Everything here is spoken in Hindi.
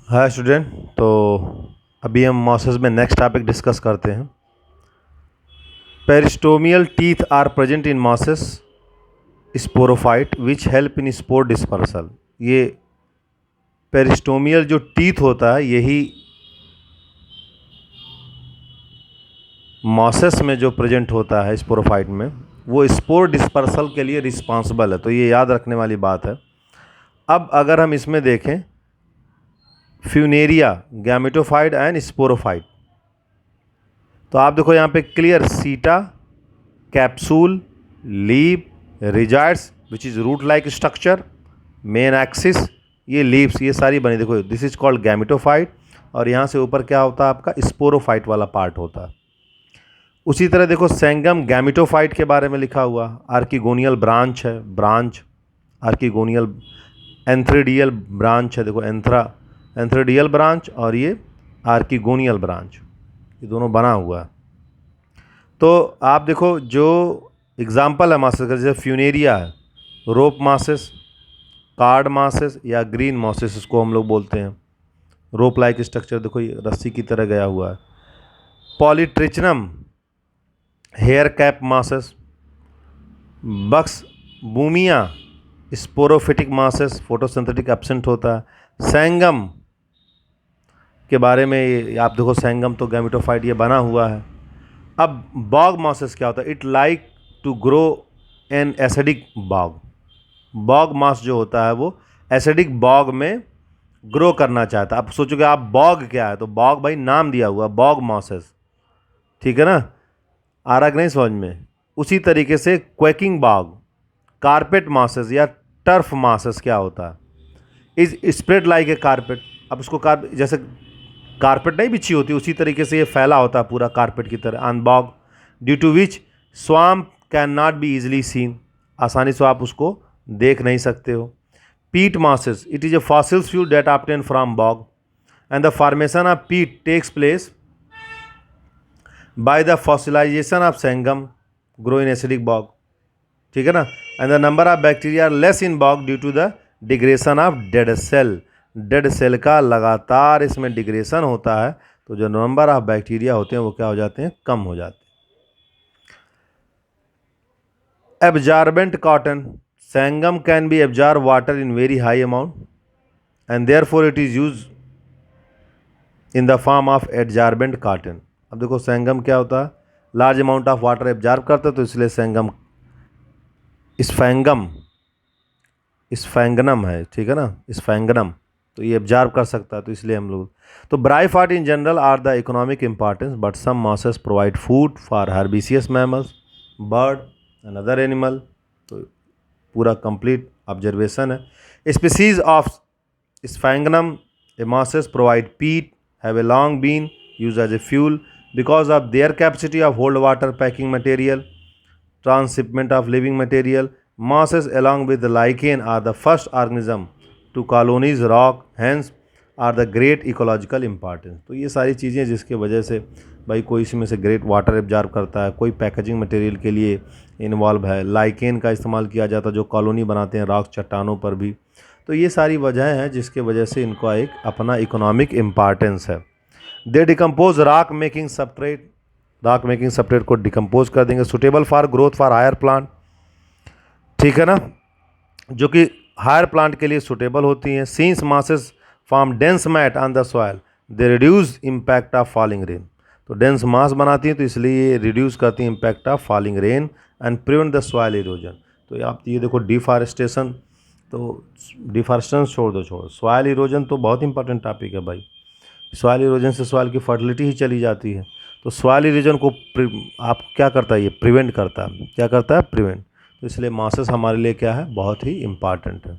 Hi student. तो अभी हम मॉसेस में नेक्स्ट टॉपिक डिस्कस करते हैं। Peristomial teeth are present in mosses sporophyte which help in spore dispersal. ये पेरिस्टोमियल जो टीथ होता है यही मॉसेस में जो प्रेजेंट होता है स्पोरोफाइट में, वो स्पोर डिस्पर्सल के लिए रिस्पॉन्सिबल है। तो ये याद रखने वाली बात है। अब अगर हम इसमें देखें फ्यूनेरिया, गैमेटोफाइट एंड स्पोरोफाइट, तो आप देखो यहाँ पे clear seta, capsule, leaf, rhizoids which is root like structure, main axis, ये लीव्स, ये सारी बनी। देखो दिस इज कॉल्ड गैमेटोफाइट। और यहाँ से ऊपर क्या होता है आपका स्पोरोफाइट वाला पार्ट होता है। उसी तरह देखो सेंगम गैमेटोफाइट के बारे में लिखा हुआ, आर्किगोनियल ब्रांच है, ब्रांच आर्किगोनियल, एंथ्रेडियल ब्रांच है। देखो एंथ्रेडियल ब्रांच और ये आर्किगोनियल ब्रांच, ये दोनों बना हुआ है। तो आप देखो जो एग्जाम्पल है मासेस का, जैसे फ्यूनेरिया है, रोप मासेस, कार्ड मासेस या ग्रीन मासेस इसको हम लोग बोलते हैं। रोप लाइक स्ट्रक्चर, देखो ये रस्सी की तरह गया हुआ है। पॉलीट्रिचनम हेयर कैप मासेस, बक्स बूमिया स्पोरोफिटिक मासेस, फोटोसिंथेटिक एब्सेंट होता है। सेंगम के बारे में आप देखो, सेंगम तो गैमेटोफाइट ये बना हुआ है। अब बॉग मॉसेस क्या होता है, it like to grow an acidic bog. Bog mass जो होता है वो एसिडिक बॉग में ग्रो करना चाहता है। अब सोचोगे आप बॉग क्या है, तो बॉग भाई नाम दिया हुआ, बॉग मॉसेस, ठीक है ना, आ रहा कि नहीं समझ में। उसी तरीके से क्वेकिंग बॉग, कारपेट मॉसेस या टर्फ मॉसेस क्या होता है, is spread like a carpet. अब उसको जैसे कारपेट नहीं बिछी होती, उसी तरीके से ये फैला होता है पूरा कारपेट की तरह। On bog due to which swamp can not be easily seen, आसानी से आप उसको देख नहीं सकते हो। Peat mosses, it is a fossil fuel that obtain from bog and the formation of peat takes place by the fossilization of sphagnum grow in acidic bog, ठीक है ना। And the number of bacteria are less in bog due to the degradation of dead cell. Dead cell का लगातार इसमें डिग्रेशन होता है, तो जो नंबर ऑफ बैक्टीरिया होते हैं वो क्या हो जाते हैं, कम हो जाते हैं। Absorbent cotton, sphagnum can be absorb water in very high amount and therefore it is use in the form of absorbent cotton. अब देखो सेंगम क्या होता है, large amount of water absorb करता है, तो इसलिए सेंगम स्फैंगनम है, ठीक है ना, स्फैंगनम, तो ये एब्जॉर्ब कर सकता है, तो इसलिए हम लोग। तो bryophyte in general are the economic importance, but some mosses provide food for herbaceous mammals, bird and other animal. तो पूरा कंप्लीट ऑब्जर्वेशन है। Species of sphagnum mosses provide peat, have a long been use as a fuel because of their capacity of hold water, packing material, transshipment of living material. Mosses along with the lichen are the first organism to colonize rock, hence are the great ecological importance। तो ये सारी चीज़ें जिसके वजह से भाई कोई इसमें से ग्रेट वाटर एब्जॉर्ब करता है, कोई पैकेजिंग मटेरियल के लिए इन्वॉल्व है, लाइकेन का इस्तेमाल किया जाता है जो कॉलोनी बनाते हैं रॉक चट्टानों पर भी। तो ये सारी वजहें हैं जिसके वजह से इनका एक अपना इकोनॉमिक इम्पॉर्टेंस है। They decompose rock making substrate, rock making substrate को डिकम्पोज कर देंगे। Suitable for growth for higher plant, ठीक है ना, जो कि हायर प्लांट के लिए सुटेबल होती हैं। Since mosses form dense mat on the soil they reduce impact of falling rain. तो डेंस मास बनाती हैं, तो इसलिए ये रिड्यूस करती हैं impact of falling rain and prevent the soil erosion. तो आप ये देखो डिफॉरेस्टेशन, तो डिफॉरेस्टेशन छोड़ दो, सॉइल इरोजन तो बहुत इंपॉर्टेंट टॉपिक है भाई। सॉइल इरोजन से सॉइल की फर्टिलिटी ही चली जाती है। तो सॉइल इरोजन को आप क्या करता है, ये प्रिवेंट करता है। क्या करता है, प्रिवेंट। तो इसलिए मॉसेस हमारे लिए क्या है, बहुत ही इम्पॉर्टेंट है।